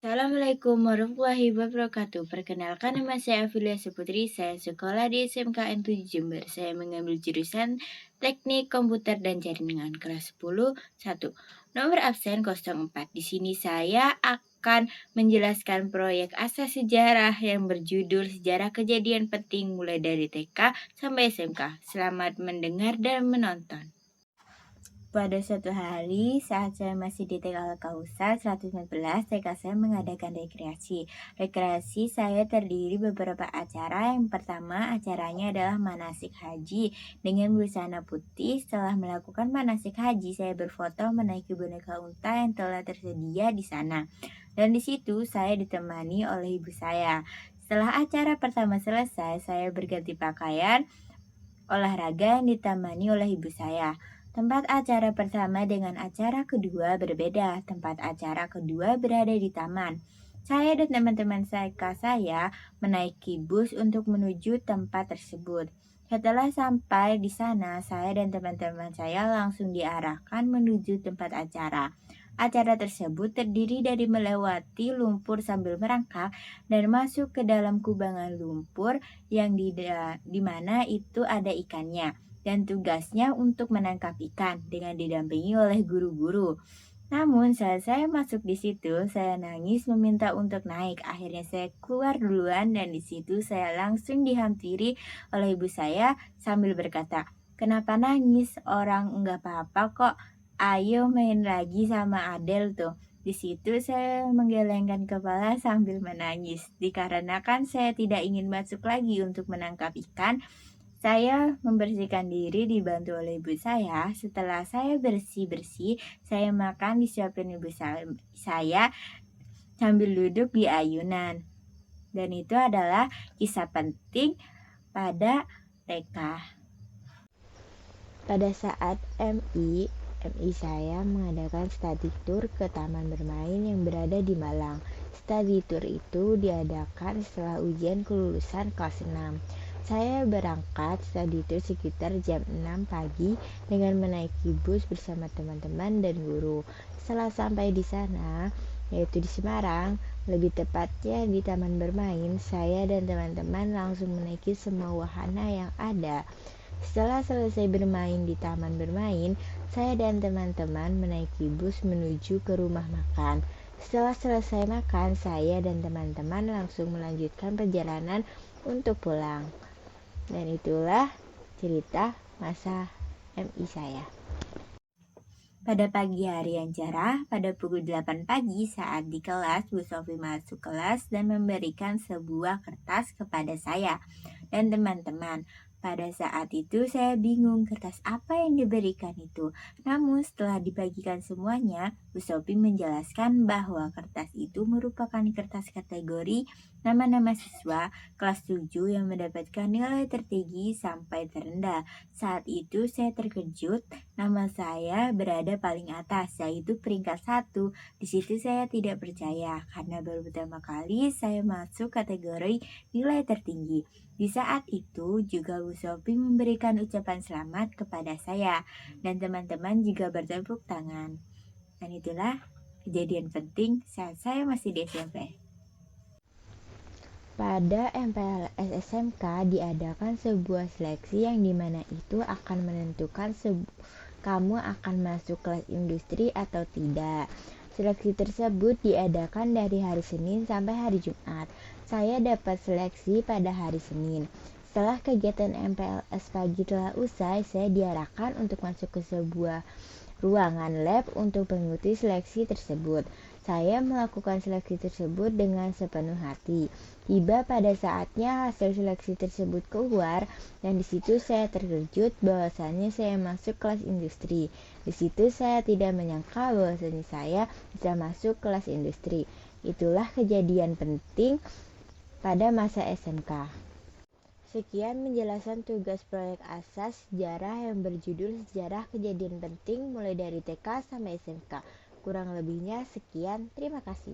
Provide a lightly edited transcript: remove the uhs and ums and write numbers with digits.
Assalamualaikum warahmatullahi wabarakatuh. Perkenalkan nama saya Afilia Putri. Saya sekolah di SMKN 7 Jember. Saya mengambil jurusan Teknik Komputer dan Jaringan kelas 10 1. Nomor absen 04. Di sini saya akan menjelaskan proyek asas sejarah yang berjudul Sejarah Kejadian Penting mulai dari TK sampai SMK. Selamat mendengar dan menonton. Pada suatu hari, saat saya masih di TK Kausa 114, TK saya mengadakan rekreasi. Rekreasi saya terdiri beberapa acara. Yang pertama, acaranya adalah manasik haji dengan busana putih. Setelah melakukan manasik haji, saya berfoto menaiki boneka unta yang telah tersedia di sana. Dan di situ saya ditemani oleh ibu saya. Setelah acara pertama selesai, saya berganti pakaian olahraga yang ditemani oleh ibu saya. Tempat acara pertama dengan acara kedua berbeda. Tempat acara kedua berada di taman. Saya dan teman-teman saya menaiki bus untuk menuju tempat tersebut. Setelah sampai di sana, saya dan teman-teman saya langsung diarahkan menuju tempat acara. Acara tersebut terdiri dari melewati lumpur sambil merangkak dan masuk ke dalam kubangan lumpur yang di mana itu ada ikannya dan tugasnya untuk menangkap ikan dengan didampingi oleh guru-guru. Namun saat saya masuk di situ, saya nangis meminta untuk naik. Akhirnya saya keluar duluan dan di situ saya langsung dihampiri oleh ibu saya sambil berkata, "Kenapa nangis? Orang enggak apa-apa kok. Ayo main lagi sama Adel tuh." Di situ saya menggelengkan kepala sambil menangis. Dikarenakan saya tidak ingin masuk lagi untuk menangkap ikan, saya membersihkan diri dibantu oleh ibu saya. Setelah saya bersih-bersih, saya makan disiapin ibu saya sambil duduk di ayunan. Dan itu adalah kisah penting pada TK. Pada saat MI saya mengadakan study tour ke taman bermain yang berada di Malang. Study tour itu diadakan setelah ujian kelulusan kelas 6. Saya berangkat study tour sekitar jam 6 pagi dengan menaiki bus bersama teman-teman dan guru. Setelah sampai di sana, yaitu di Semarang, lebih tepatnya di taman bermain, saya dan teman-teman langsung menaiki semua wahana yang ada. Setelah selesai bermain di taman bermain, saya dan teman-teman menaiki bus menuju ke rumah makan. Setelah selesai makan, saya dan teman-teman langsung melanjutkan perjalanan untuk pulang. Dan itulah cerita masa MI saya. Pada pagi hari yang cerah, pada pukul 8 pagi saat di kelas, Bu Sofi masuk kelas dan memberikan sebuah kertas kepada saya dan teman-teman. Pada saat itu saya bingung kertas apa yang diberikan itu. Namun setelah dibagikan semuanya, Bu Sofi menjelaskan bahwa kertas itu merupakan kertas kategori nama-nama siswa kelas 7 yang mendapatkan nilai tertinggi sampai terendah. Saat itu saya terkejut, nama saya berada paling atas, yaitu peringkat 1. Di situ saya tidak percaya karena baru pertama kali saya masuk kategori nilai tertinggi. Di saat itu juga Bu Sophie memberikan ucapan selamat kepada saya dan teman-teman juga bertepuk tangan. Dan itulah kejadian penting saat saya masih di SMP. Pada MPLS SMK diadakan sebuah seleksi yang dimana itu akan menentukan kamu akan masuk kelas industri atau tidak. Seleksi tersebut diadakan dari hari Senin sampai hari Jumat. Saya dapat seleksi pada hari Senin. Setelah kegiatan MPLS pagi telah usai, saya diarahkan untuk masuk ke sebuah ruangan lab untuk mengikuti seleksi tersebut. Saya melakukan seleksi tersebut dengan sepenuh hati. Tiba pada saatnya hasil seleksi tersebut keluar dan di situ saya terkejut bahwasannya saya masuk kelas industri. Di situ saya tidak menyangka bahwasannya saya bisa masuk kelas industri. Itulah kejadian penting pada masa SMK. Sekian penjelasan tugas proyek asas sejarah yang berjudul Sejarah Kejadian Penting mulai dari TK sampai SMK. Kurang lebihnya sekian, terima kasih.